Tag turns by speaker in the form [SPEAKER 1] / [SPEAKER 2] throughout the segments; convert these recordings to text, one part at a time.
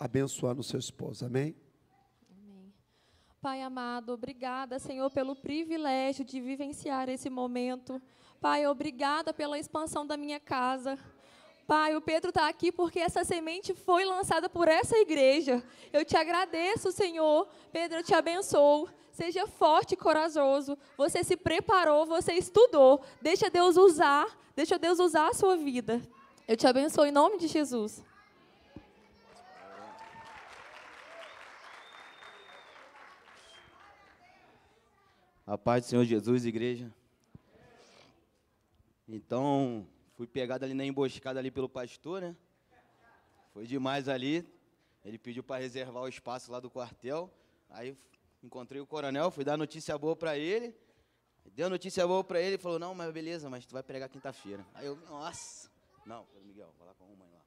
[SPEAKER 1] abençoando o seu esposo. Amém?
[SPEAKER 2] Amém. Pai amado, obrigada, Senhor, pelo privilégio de vivenciar esse momento. Pai, obrigada pela expansão da minha casa. Pai, o Pedro está aqui porque essa semente foi lançada por essa igreja. Eu te agradeço, Senhor. Pedro, eu te abençoo. Seja forte e corajoso. Você se preparou, você estudou. Deixa Deus usar a sua vida. Eu te abençoo em nome de Jesus.
[SPEAKER 3] A paz do Senhor Jesus, igreja. Então, fui pegado ali na emboscada ali pelo pastor, né? Foi demais ali. Ele pediu para reservar o espaço lá do quartel. Aí encontrei o coronel, fui dar notícia boa para ele. Deu notícia boa para ele e falou, não, mas beleza, mas tu vai pregar quinta-feira. Aí eu, nossa. Não, Miguel, vai lá com a mãe lá.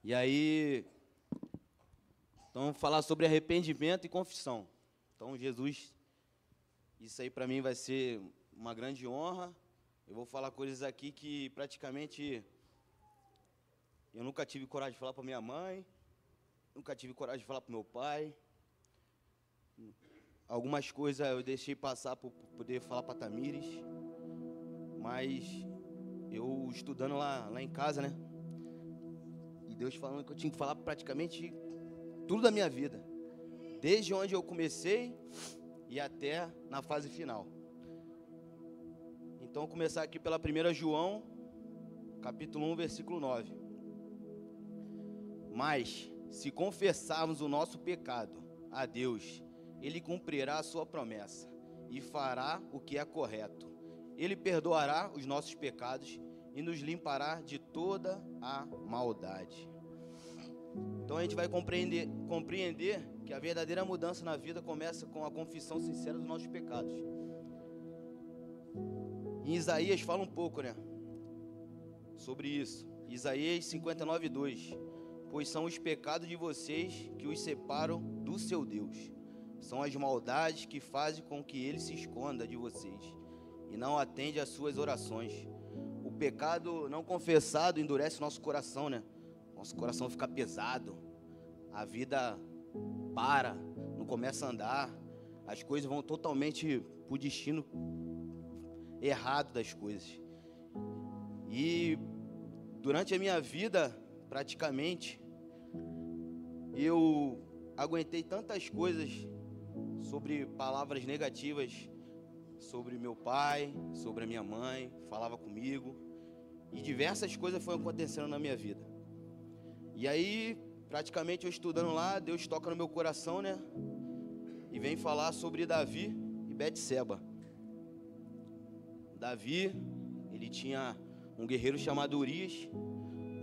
[SPEAKER 3] E aí, então, vamos falar sobre arrependimento e confissão. Então, Jesus, isso aí para mim vai ser uma grande honra. Eu vou falar coisas aqui que praticamente eu nunca tive coragem de falar para minha mãe, nunca tive coragem de falar para meu pai. Algumas coisas eu deixei passar para poder falar para Tamires, mas eu estudando lá em casa, né? E Deus falando que eu tinha que falar praticamente tudo da minha vida, desde onde eu comecei e até na fase final. Então, vou começar aqui pela 1 João, capítulo 1, versículo 9. Mas, se confessarmos o nosso pecado a Deus, Ele cumprirá a sua promessa e fará o que é correto. Ele perdoará os nossos pecados e nos limpará de toda a maldade. Então, a gente vai compreender que a verdadeira mudança na vida começa com a confissão sincera dos nossos pecados. Em Isaías fala um pouco, né, sobre isso. Isaías 59:2. Pois são os pecados de vocês que os separam do seu Deus. São as maldades que fazem com que ele se esconda de vocês e não atende às suas orações. O pecado não confessado endurece nosso coração, né? Nosso coração fica pesado. A vida para, não começa a andar. As coisas vão totalmente para o destino errado das coisas. E durante a minha vida, praticamente, eu aguentei tantas coisas sobre palavras negativas sobre meu pai, sobre a minha mãe, falava comigo, e diversas coisas foram acontecendo na minha vida. E aí, praticamente eu estudando lá, Deus toca no meu coração, né? E vem falar sobre Davi e Betseba. Davi, ele tinha um guerreiro chamado Urias.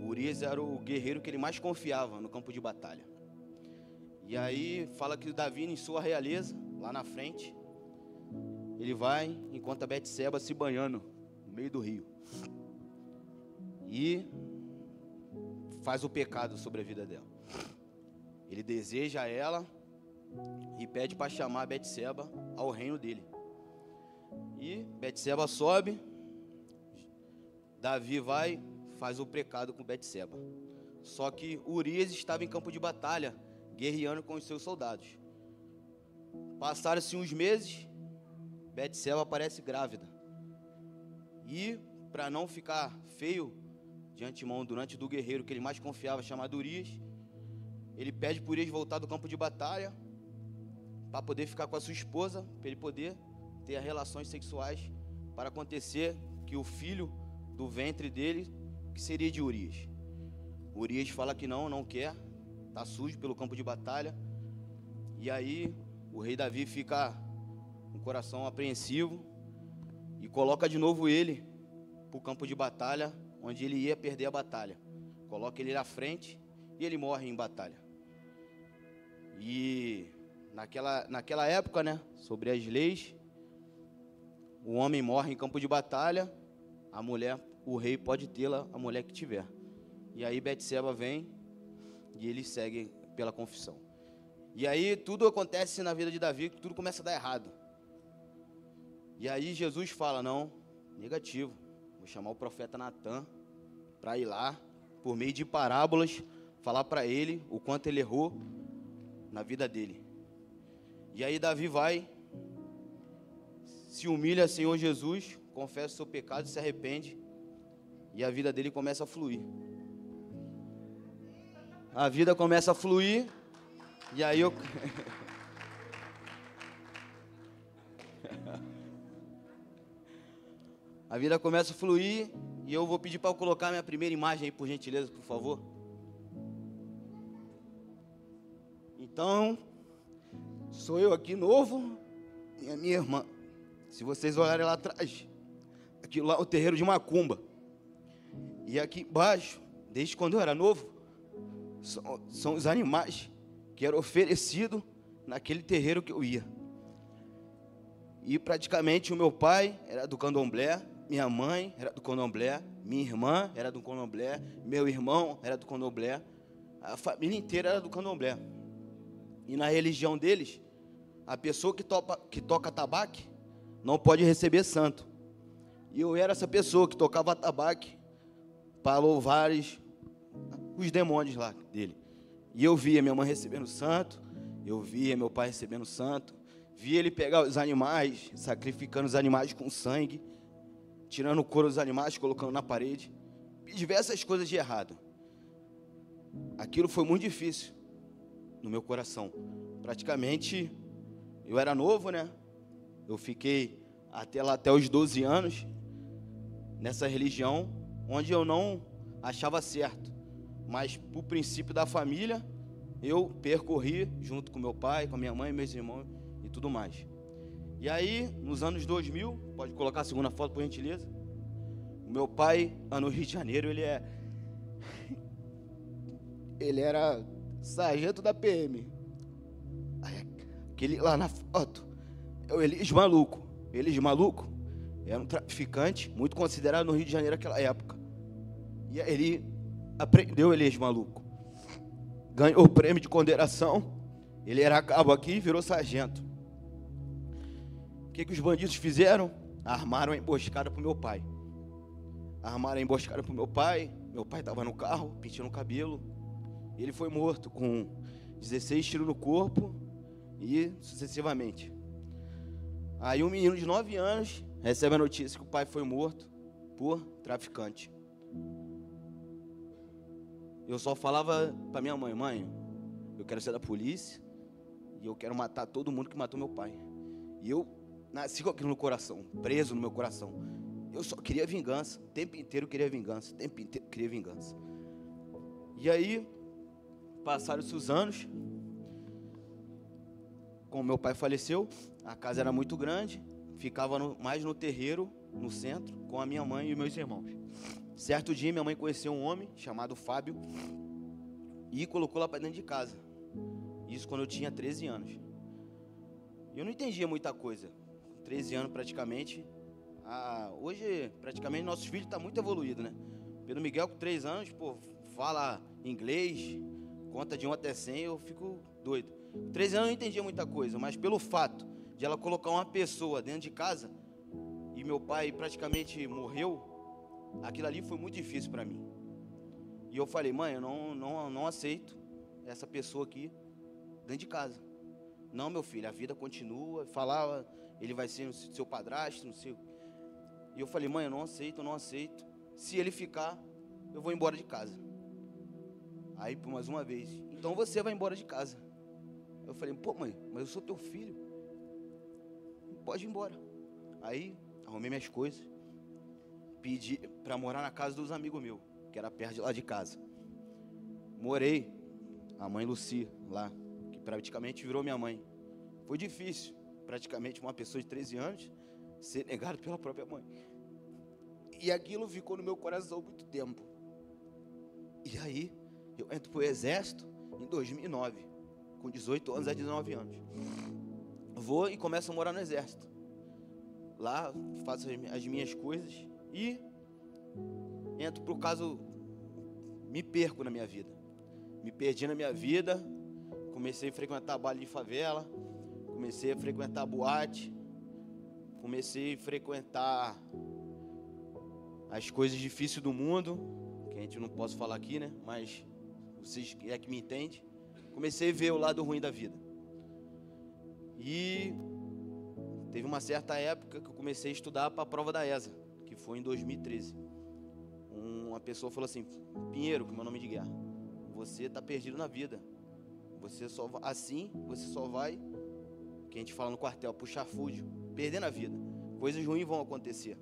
[SPEAKER 3] O Urias era o guerreiro que ele mais confiava no campo de batalha. E aí fala que o Davi, em sua realeza, lá na frente, ele vai, enquanto a Betseba se banhando no meio do rio. E faz o pecado sobre a vida dela. Ele deseja ela e pede para chamar a Betseba ao reino dele. E Betseba sobe, Davi vai, faz o pecado com Betseba. Só que Urias estava em campo de batalha, guerreando com os seus soldados. Passaram-se uns meses, Betseba aparece grávida. E, para não ficar feio de antemão durante do guerreiro que ele mais confiava, chamado Urias, ele pede para Urias voltar do campo de batalha, para poder ficar com a sua esposa, para ele poder ter relações sexuais, para acontecer que o filho do ventre dele, que seria de Urias. Urias fala que não quer, está sujo pelo campo de batalha. E aí o rei Davi fica com o coração apreensivo e coloca de novo ele para o campo de batalha, onde ele ia perder a batalha. Coloca ele à frente e ele morre em batalha. E naquela época, né, sobre as leis, o homem morre em campo de batalha, a mulher, o rei pode tê-la, a mulher que tiver. E aí Betseba vem e ele segue pela confissão. E aí tudo acontece na vida de Davi, tudo começa a dar errado. E aí Jesus fala, não, negativo, vou chamar o profeta Natan para ir lá, por meio de parábolas, falar para ele o quanto ele errou na vida dele. E aí Davi vai, se humilha, Senhor Jesus, confessa o seu pecado, se arrepende, e a vida dele começa a fluir. A vida começa a fluir, e aí eu... A vida começa a fluir, e eu vou pedir para eu colocar minha primeira imagem aí, por gentileza, por favor. Então, sou eu aqui novo e a minha irmã. Se vocês olharem lá atrás, aquilo lá é o terreiro de Macumba. E aqui embaixo, desde quando eu era novo, são os animais que eram oferecidos naquele terreiro que eu ia. E praticamente o meu pai era do candomblé, minha mãe era do candomblé, minha irmã era do candomblé, meu irmão era do candomblé, a família inteira era do candomblé. E na religião deles, a pessoa que toca tabaque não pode receber santo. E eu era essa pessoa que tocava tabaque para louvar os demônios lá dele. E eu via minha mãe recebendo santo, eu via meu pai recebendo santo, via ele pegar os animais, sacrificando os animais com sangue, tirando o couro dos animais, colocando na parede, e diversas coisas de errado. Aquilo foi muito difícil no meu coração. Praticamente, eu era novo, né? Eu fiquei até os 12 anos nessa religião, onde eu não achava certo. Mas, por princípio da família, eu percorri junto com meu pai, com a minha mãe, meus irmãos e tudo mais. E aí, nos anos 2000, pode colocar a segunda foto, por gentileza. O meu pai, lá no Rio de Janeiro, ele era sargento da PM. Aquele lá na foto é o Elis Maluco. Elis Maluco era um traficante muito considerado no Rio de Janeiro naquela época. E aí ele aprendeu Elis Maluco. Ganhou o prêmio de condecoração. Ele era cabo aqui e virou sargento. O que os bandidos fizeram? Armaram a emboscada para o meu pai. Armaram a emboscada para o meu pai. Meu pai estava no carro, pintando o cabelo. Ele foi morto com 16 tiros no corpo e sucessivamente. Aí um menino de 9 anos recebe a notícia que o pai foi morto por traficante. Eu só falava para minha mãe: mãe, eu quero ser da polícia e eu quero matar todo mundo que matou meu pai. E eu nasci com aquilo no coração, preso no meu coração. Eu só queria vingança, o tempo inteiro eu queria vingança, o tempo inteiro eu queria vingança. E aí, passaram-se os anos, como meu pai faleceu, a casa era muito grande, ficava mais no terreiro, no centro, com a minha mãe e meus irmãos. Certo dia, minha mãe conheceu um homem chamado Fábio e colocou lá para dentro de casa. Isso quando eu tinha 13 anos. Eu não entendia muita coisa. 13 anos praticamente. Hoje, praticamente, nossos filhos estão muito evoluídos, né? Pedro Miguel, com 3 anos, fala inglês, conta de 1 até 100, eu fico doido. Com 13 anos eu não entendia muita coisa, mas pelo fato de ela colocar uma pessoa dentro de casa, e meu pai praticamente morreu, aquilo ali foi muito difícil para mim. E eu falei: mãe, eu não aceito essa pessoa aqui dentro de casa. Não, meu filho, a vida continua. Falava, ele vai ser seu padrasto, não sei. E eu falei: mãe, eu não aceito. Se ele ficar, eu vou embora de casa. Aí, por mais uma vez: então você vai embora de casa. Eu falei: pô, mãe, mas eu sou teu filho. Pode ir embora. Aí, arrumei minhas coisas. Pedi para morar na casa dos amigos meus, que era perto de lá de casa. Morei. A mãe Luci, lá, que praticamente virou minha mãe. Foi difícil, praticamente uma pessoa de 13 anos, ser negado pela própria mãe. E aquilo ficou no meu coração muito tempo. E aí, eu entro para o exército em 2009, com 18 anos a 19 anos. Vou e começo a morar no exército. Lá, faço as minhas coisas e entro para o caso, me perco na minha vida. Me perdi na minha vida, comecei a frequentar baile de favela, comecei a frequentar boate, comecei a frequentar as coisas difíceis do mundo, que a gente não pode falar aqui, né? Mas vocês é que me entendem, comecei a ver o lado ruim da vida. E teve uma certa época que eu comecei a estudar para a prova da ESA, que foi em 2013. Uma pessoa falou assim: Pinheiro, que é meu nome de guerra, você está perdido na vida. Você só vai, que a gente fala no quartel, puxar fúgio, perdendo a vida. Coisas ruins vão acontecer.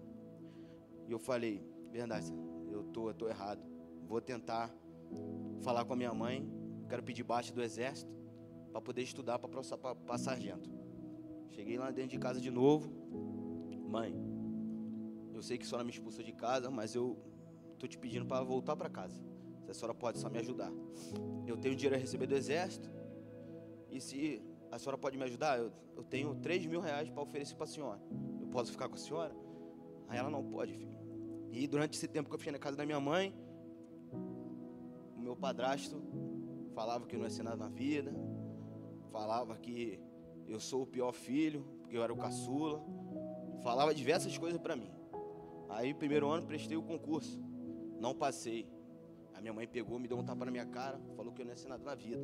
[SPEAKER 3] E eu falei: verdade, eu tô errado. Vou tentar falar com a minha mãe. Quero pedir baixa do exército para poder estudar para sargento. Cheguei lá dentro de casa de novo. Mãe, eu sei que a senhora me expulsou de casa, mas eu estou te pedindo para voltar para casa. Se a senhora pode só me ajudar. Eu tenho dinheiro a receber do exército. E se a senhora pode me ajudar, eu tenho 3 mil reais para oferecer para a senhora. Eu posso ficar com a senhora? Aí ela: não pode, filho. E durante esse tempo que eu fiquei na casa da minha mãe, o meu padrasto falava que eu não ia ser nada na vida. Falava que eu sou o pior filho, porque eu era o caçula. Falava diversas coisas para mim. Aí, primeiro ano, prestei o concurso. Não passei. A minha mãe pegou, me deu um tapa na minha cara, falou que eu não ia ser nada na vida.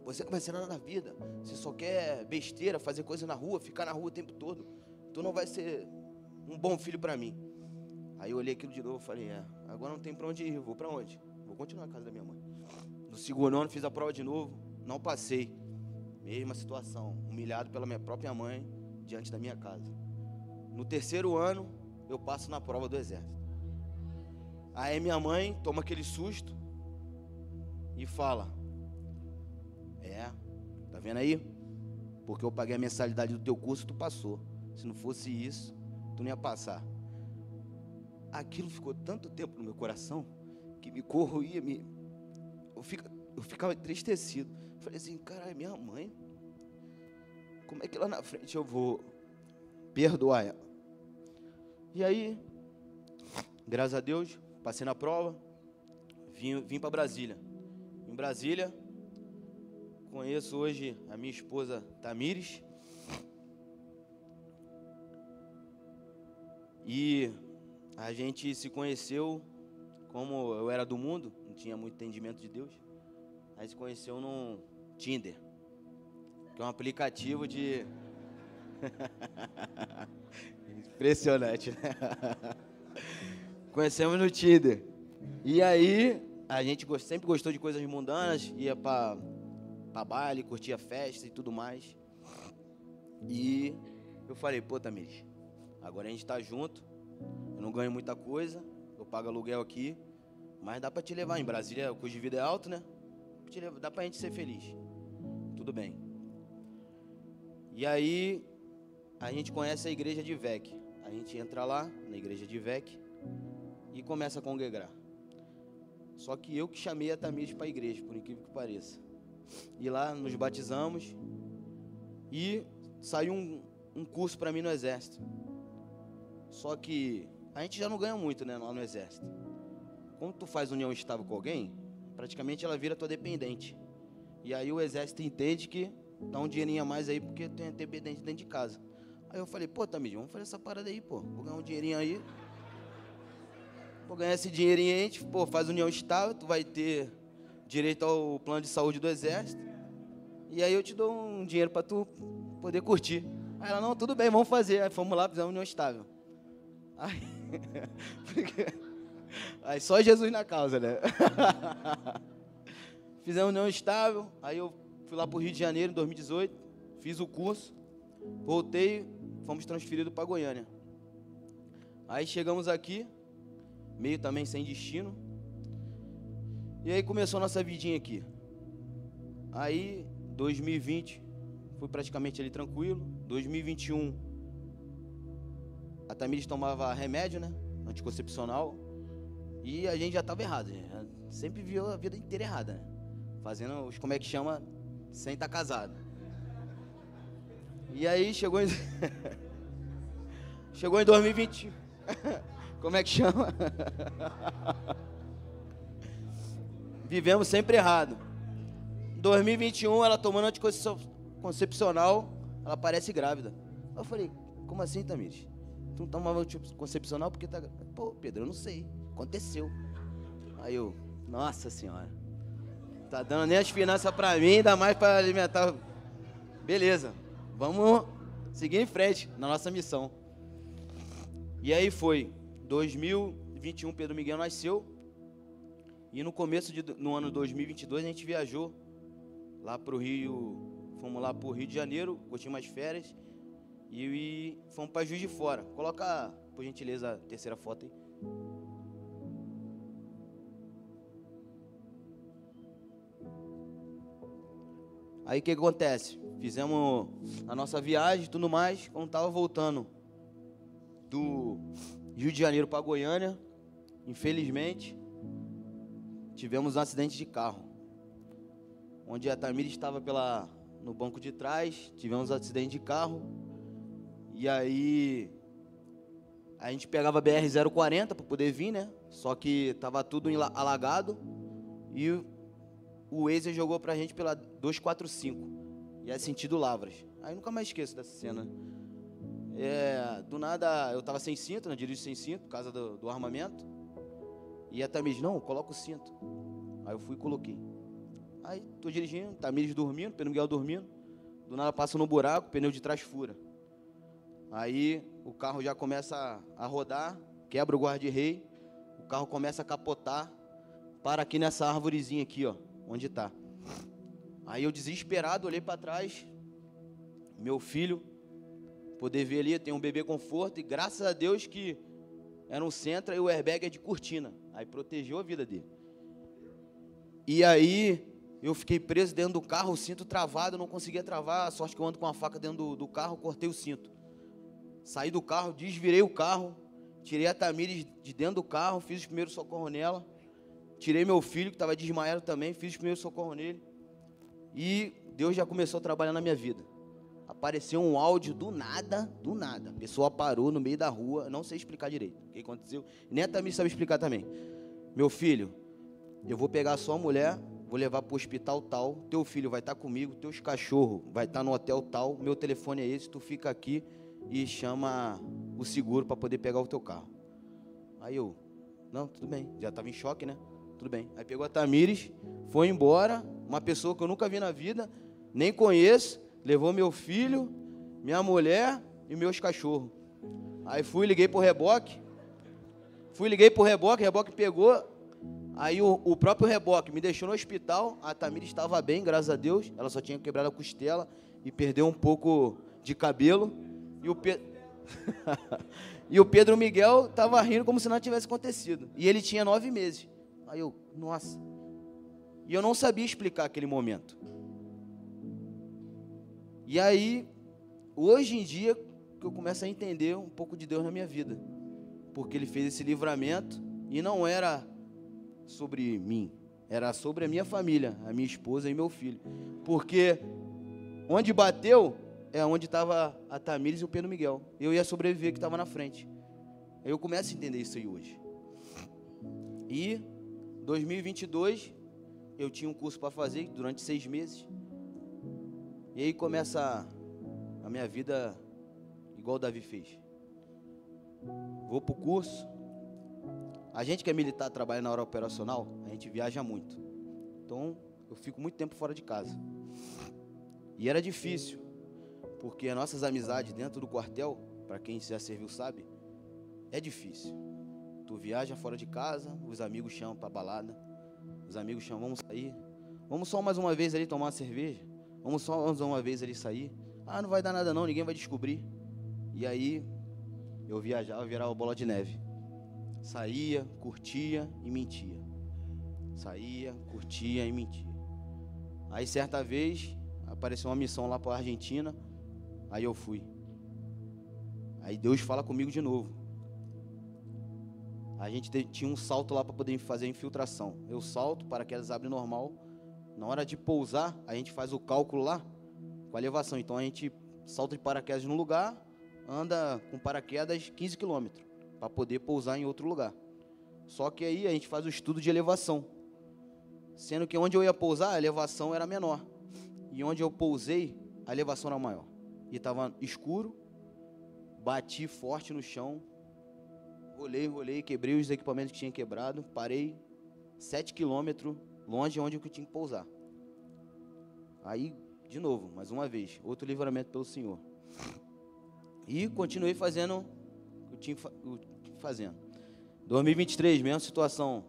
[SPEAKER 3] Você não vai ser nada na vida. Você só quer besteira, fazer coisa na rua, ficar na rua o tempo todo. Tu não vai ser um bom filho para mim. Aí eu olhei aquilo de novo e falei: agora não tem para onde ir. Eu vou para onde? Vou continuar na casa da minha mãe. No segundo ano, fiz a prova de novo. Não passei. Mesma situação. Humilhado pela minha própria mãe, diante da minha casa. No terceiro ano, eu passo na prova do exército. Aí minha mãe toma aquele susto e fala: tá vendo aí? Porque eu paguei a mensalidade do teu curso, tu passou. Se não fosse isso, tu não ia passar. Aquilo ficou tanto tempo no meu coração que me corroía, eu ficava entristecido. Falei assim: caralho, minha mãe, como é que lá na frente eu vou perdoar ela? E aí, graças a Deus, passei na prova, vim para Brasília. Em Brasília, conheço hoje a minha esposa Tamires. E a gente se conheceu, como eu era do mundo, não tinha muito entendimento de Deus. A gente se conheceu no Tinder, que é um aplicativo de... Impressionante, né? Conhecemos no Tinder. E aí, a gente sempre gostou de coisas mundanas, ia para baile, curtia festa e tudo mais. E eu falei: pô, Tamires, agora a gente tá junto, eu não ganho muita coisa, eu pago aluguel aqui, mas dá para te levar. Em Brasília o custo de vida é alto, né? Dá pra gente ser feliz. Tudo bem. E aí, a gente conhece a igreja de Vec. A gente entra lá, na igreja de Vec, e começa a congregar. Só que eu que chamei a Tamires para a igreja, por incrível que pareça. E lá nos batizamos, e saiu um curso para mim no exército. Só que a gente já não ganha muito, né, lá no exército. Quando tu faz união estável com alguém, praticamente ela vira tua dependente. E aí o exército entende que dá um dinheirinho a mais aí, porque tem dependente dentro de casa. Aí eu falei: pô, Tamires, vamos fazer essa parada aí, pô. Vou ganhar um dinheirinho aí. Vou ganhar esse dinheirinho aí, a gente, pô, faz união estável, tu vai ter direito ao plano de saúde do exército. E aí eu te dou um dinheiro para tu poder curtir. Aí ela: não, tudo bem, vamos fazer. Aí fomos lá, fizemos união estável. Aí só Jesus na causa, né? Fizemos união estável. Aí eu fui lá para o Rio de Janeiro em 2018, fiz o curso, voltei, fomos transferidos para Goiânia. Aí chegamos aqui, meio também sem destino. E aí começou a nossa vidinha aqui. Aí 2020 foi praticamente ali tranquilo. 2021 a Tamires tomava remédio, né, anticoncepcional. E a gente já estava errado, sempre viu a vida inteira errada, né? Fazendo os, como é que chama, sem estar casado. E aí chegou em 2020. Como é que chama? Vivemos sempre errado. Em 2021, ela tomando anticoncepcional, ela parece grávida. Eu falei: como assim, Tamires? Tu não tomava anticoncepcional porque tá... Pô, Pedro, eu não sei. Aconteceu. Aí eu: nossa senhora. Tá dando nem as finanças pra mim, ainda mais pra alimentar. Beleza, vamos seguir em frente na nossa missão. E aí foi, 2021, Pedro Miguel nasceu. E no começo, no ano 2022, a gente viajou lá pro Rio, fomos lá pro Rio de Janeiro, curtimos umas férias. E fomos pra Juiz de Fora. Coloca, por gentileza, a terceira foto aí. Aí o que acontece? Fizemos a nossa viagem e tudo mais. Quando tava voltando do Rio de Janeiro para Goiânia, infelizmente, tivemos um acidente de carro. Onde a Tamires estava no banco de trás, tivemos um acidente de carro. E aí, a gente pegava a BR-040 para poder vir, né? Só que tava tudo alagado. E o Waze jogou pra gente pela 245. E é sentido Lavras. Aí nunca mais esqueço dessa cena. Do nada, eu tava sem cinto, né? Dirijo sem cinto, por causa do armamento. E a Tamires, não, coloca o cinto. Aí eu fui e coloquei. Aí tô dirigindo, Tamires dormindo, Pedro Miguel dormindo. Do nada passa no buraco, pneu de trás fura. Aí o carro já começa a rodar, quebra o guarda-rei, o carro começa a capotar, para aqui nessa árvorezinha aqui, ó, onde tá. Aí eu desesperado olhei para trás, meu filho, poder ver ali, tem um bebê conforto, e graças a Deus que era um Sentra e o airbag é de cortina, aí protegeu a vida dele. E aí eu fiquei preso dentro do carro, o cinto travado, não conseguia travar, a sorte que eu ando com a faca dentro do carro, cortei o cinto. Saí do carro, desvirei o carro, tirei a Tamires de dentro do carro, fiz os primeiros socorros nela, tirei meu filho, que estava desmaiado também, fiz os primeiros socorros nele, e Deus já começou a trabalhar na minha vida. Apareceu um áudio do nada, a pessoa parou no meio da rua, não sei explicar direito o que aconteceu, nem a Tamires sabe explicar também. Meu filho, eu vou pegar a sua mulher, vou levar para o hospital tal, teu filho vai estar comigo, teus cachorros vai estar no hotel tal, meu telefone é esse, tu fica aqui e chama o seguro para poder pegar o teu carro. Aí eu, não, tudo bem, já estava em choque, né? Tudo bem. Aí pegou a Tamires, foi embora, uma pessoa que eu nunca vi na vida, nem conheço, levou meu filho, minha mulher e meus cachorros. Aí liguei pro reboque, reboque pegou, aí o próprio reboque me deixou no hospital, a Tamires estava bem, graças a Deus, ela só tinha quebrado a costela e perdeu um pouco de cabelo. E o Pedro Miguel estava rindo como se nada tivesse acontecido. E ele tinha 9 meses. Aí eu, nossa. E eu não sabia explicar aquele momento. E aí, hoje em dia, que eu começo a entender um pouco de Deus na minha vida. Porque Ele fez esse livramento e não era sobre mim. Era sobre a minha família, a minha esposa e meu filho. Porque onde bateu é onde estava a Tamires e o Pedro Miguel. Eu ia sobreviver, que estava na frente. Aí eu começo a entender isso aí hoje. E 2022, eu tinha um curso para fazer durante 6 meses. E aí começa a minha vida igual o Davi fez. Vou para o curso. A gente que é militar, trabalha na hora operacional, a gente viaja muito. Então, eu fico muito tempo fora de casa. E era difícil. Porque as nossas amizades dentro do quartel, para quem já serviu sabe, é difícil. Tu viaja fora de casa, os amigos chamam para balada, os amigos chamam, vamos sair, vamos só mais uma vez ali tomar uma cerveja, vamos só mais uma vez ali sair, não vai dar nada não, ninguém vai descobrir. E aí, eu viajava, virava bola de neve, saía, curtia e mentia, saía, curtia e mentia. Aí certa vez, apareceu uma missão lá para a Argentina. Aí eu fui. Aí Deus fala comigo de novo. A gente tinha um salto lá para poder fazer a infiltração. Eu salto, paraquedas abre normal. Na hora de pousar, a gente faz o cálculo lá com a elevação. Então a gente salta de paraquedas num lugar, anda com paraquedas 15 km para poder pousar em outro lugar. Só que aí a gente faz o estudo de elevação. Sendo que onde eu ia pousar, a elevação era menor. E onde eu pousei, a elevação era maior. E estava escuro, bati forte no chão, rolei, quebrei os equipamentos que tinha quebrado, parei 7 km longe onde eu tinha que pousar. Aí, de novo, mais uma vez, outro livramento pelo Senhor. E continuei fazendo o que eu tinha fazendo. 2023, mesma situação.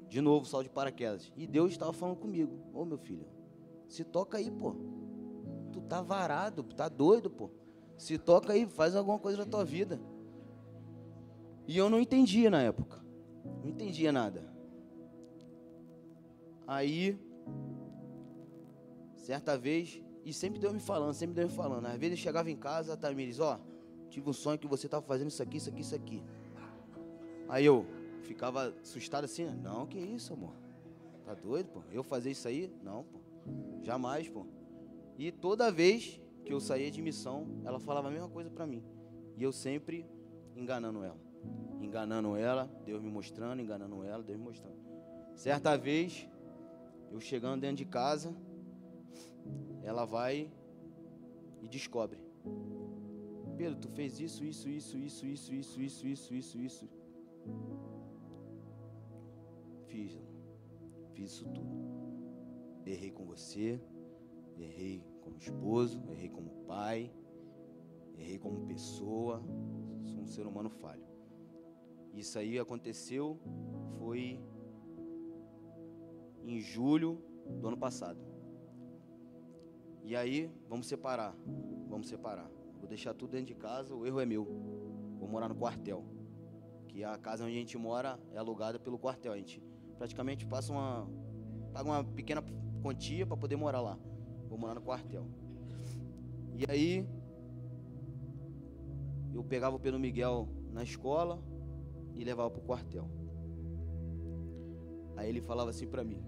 [SPEAKER 3] De novo, salto de paraquedas. E Deus estava falando comigo: ô meu filho, se toca aí, pô. Tu tá varado, tá doido, pô. Se toca aí, faz alguma coisa na tua vida. E eu não entendia na época. Não entendia nada. Aí, certa vez, e sempre Deus me falando, sempre Deus me falando. Às vezes eu chegava em casa, Tamires, ó, tive um sonho que você estava fazendo isso aqui, isso aqui, isso aqui. Aí eu ficava assustado assim: não, que isso, amor? Tá doido, pô? Eu fazer isso aí? Não, pô. Jamais, pô. E toda vez que eu saía de missão, ela falava a mesma coisa pra mim. E eu sempre enganando ela. Enganando ela, Deus me mostrando, enganando ela, Deus me mostrando. Certa vez, eu chegando dentro de casa, ela vai e descobre: Pedro, tu fez isso. Fiz isso tudo. Errei com você, errei como esposo, errei como pai, errei como pessoa, sou um ser humano falho. Isso aí aconteceu, foi em julho do ano passado. E aí, vamos separar. Vou deixar tudo dentro de casa, o erro é meu. Vou morar no quartel. Que a casa onde a gente mora é alugada pelo quartel. A gente praticamente paga uma pequena quantia para poder morar lá. Vou morar no quartel. E aí, eu pegava o Pedro Miguel na escola e levava para o quartel. Aí ele falava assim para mim: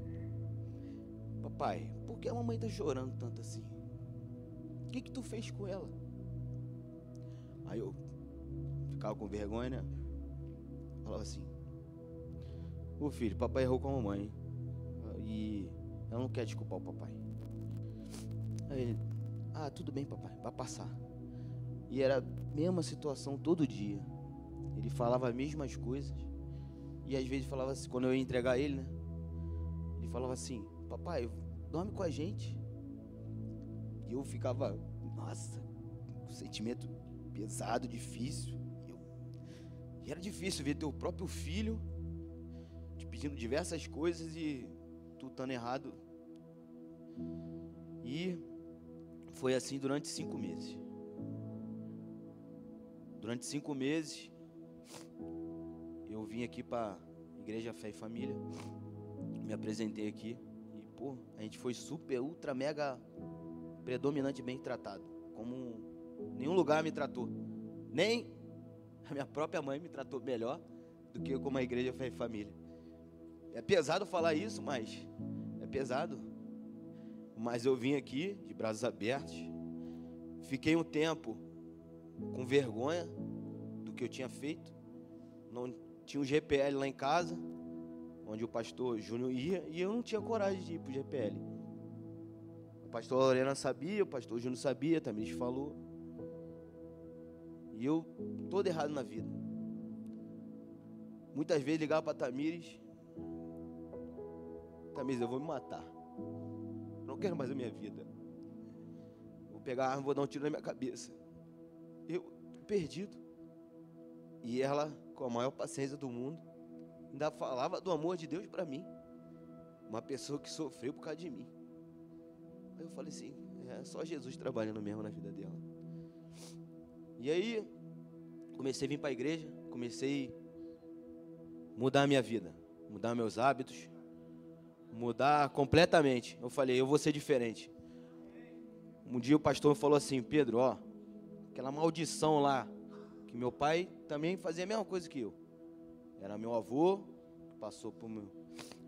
[SPEAKER 3] papai, por que a mamãe está chorando tanto assim? O que tu fez com ela? Aí eu ficava com vergonha, né? Falava assim: ô filho, papai errou com a mamãe e ela não quer desculpar o papai. Aí ele: tudo bem, papai, vai passar. E era a mesma situação todo dia. Ele falava as mesmas coisas. E às vezes falava assim, quando eu ia entregar ele, né? Ele falava assim: papai, dorme com a gente. E eu ficava, nossa, um sentimento pesado, difícil. E era difícil ver teu próprio filho te pedindo diversas coisas e tu estando errado. E foi assim durante 5 meses. Durante 5 meses, eu vim aqui para a Igreja Fé e Família, me apresentei aqui e, pô, a gente foi super, ultra, mega, predominante bem tratado, como nenhum lugar me tratou, nem a minha própria mãe me tratou melhor do que como a Igreja Fé e Família. É pesado falar isso, mas é pesado. Mas eu vim aqui de braços abertos, fiquei um tempo com vergonha do que eu tinha feito. Não tinha um GPL lá em casa, onde o pastor Júnior ia, e eu não tinha coragem de ir para o GPL. A pastora Lorena sabia, o pastor Júnior sabia, também te falou. E eu todo errado na vida. Muitas vezes ligava para Tamires: Tamires, eu vou me matar. Não quero mais a minha vida. Vou pegar a arma, vou dar um tiro na minha cabeça. Eu perdido. E ela, com a maior paciência do mundo, ainda falava do amor de Deus para mim. Uma pessoa que sofreu por causa de mim. Aí eu falei assim: é só Jesus trabalhando mesmo na vida dela. E aí, comecei a vir para a igreja, comecei a mudar a minha vida, mudar meus hábitos, mudar completamente. Eu falei: eu vou ser diferente. Um dia o pastor falou assim: Pedro, ó, aquela maldição lá, que meu pai também fazia a mesma coisa que eu. Era meu avô, que passou por meu...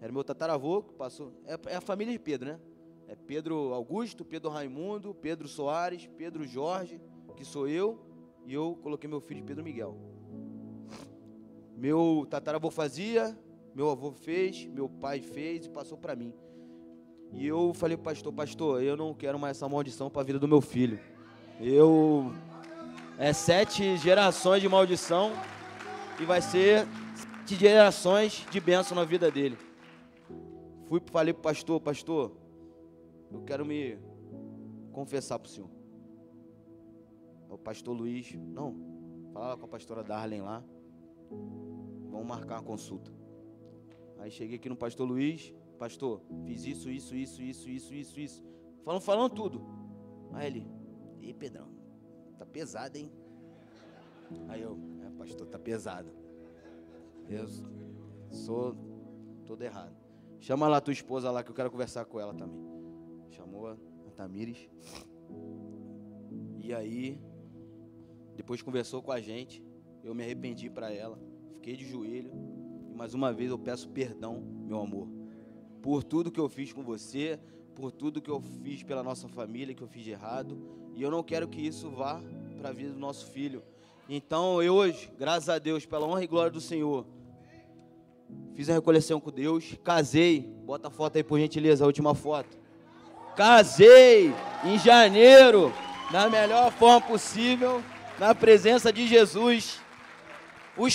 [SPEAKER 3] Era meu tataravô, que passou... É a família de Pedro, né? É Pedro Augusto, Pedro Raimundo, Pedro Soares, Pedro Jorge, que sou eu, e eu coloquei meu filho de Pedro Miguel. Meu tataravô fazia, meu avô fez, meu pai fez e passou para mim. E eu falei pro pastor: pastor, eu não quero mais essa maldição para a vida do meu filho. É 7 gerações de maldição e vai ser 7 gerações de bênção na vida dele. falei pro pastor, pastor, eu quero me confessar pro senhor. O pastor Luiz, não, fala com a pastora Darlene lá, vamos marcar uma consulta. Aí cheguei aqui no pastor Luiz, pastor, fiz isso, falando tudo. Aí ele, ei Pedrão, tá pesado, hein? Aí eu, pastor, tá pesado. Eu sou todo errado. Chama lá tua esposa lá que eu quero conversar com ela também. Chamou a Tamires. E aí, depois conversou com a gente. Eu me arrependi para ela. Fiquei de joelho. E mais uma vez eu peço perdão, meu amor. Por tudo que eu fiz com você. Por tudo que eu fiz pela nossa família, que eu fiz de errado. E eu não quero que isso vá para a vida do nosso filho. Então eu hoje, graças a Deus, pela honra e glória do Senhor, fiz a recolheção com Deus, casei, bota a foto aí por gentileza, a última foto. Casei em janeiro, da melhor forma possível, na presença de Jesus.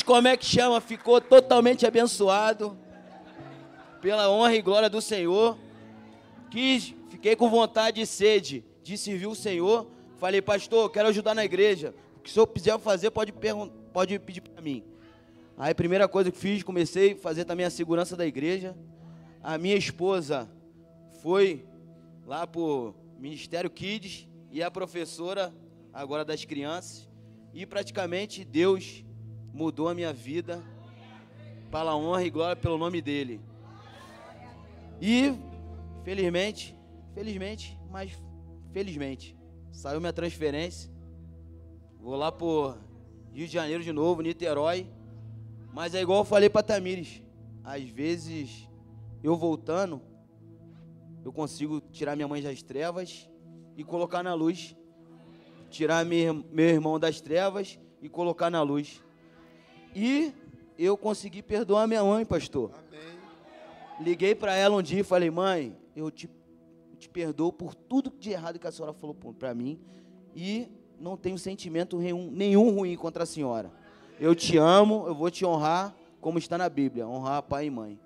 [SPEAKER 3] Como é que chama? Ficou totalmente abençoado, pela honra e glória do Senhor. Fiquei com vontade e sede de servir o Senhor. Falei, pastor, quero ajudar na igreja. O que o senhor quiser fazer, pode pedir para mim. Aí, primeira coisa que fiz, comecei a fazer também a segurança da igreja. A minha esposa foi lá para o Ministério Kids e a professora agora das crianças. E praticamente Deus mudou a minha vida para a honra e glória pelo nome dele. E, felizmente, saiu minha transferência. Vou lá para Rio de Janeiro de novo, Niterói. Mas é igual eu falei para Tamires. Às vezes, eu voltando, eu consigo tirar minha mãe das trevas e colocar na luz. Tirar meu irmão das trevas e colocar na luz. E eu consegui perdoar minha mãe, pastor.
[SPEAKER 1] Amém.
[SPEAKER 3] Liguei para ela um dia e falei, mãe, eu te perdoo por tudo de errado que a senhora falou para mim. E não tenho sentimento nenhum ruim contra a senhora. Eu te amo, eu vou te honrar, como está na Bíblia, honrar pai e mãe.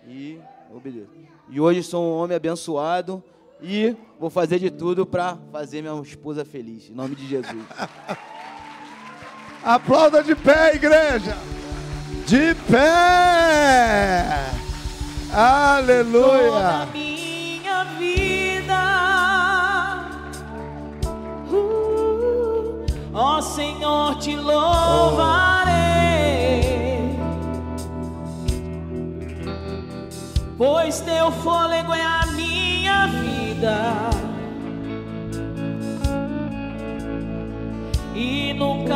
[SPEAKER 3] E obedeço. E hoje sou um homem abençoado e vou fazer de tudo para fazer minha esposa feliz, em nome de Jesus.
[SPEAKER 1] Aplauda de pé, igreja. De pé. Aleluia.
[SPEAKER 4] Toda minha vida, ó Senhor, te louvarei, pois teu fôlego é a minha vida e nunca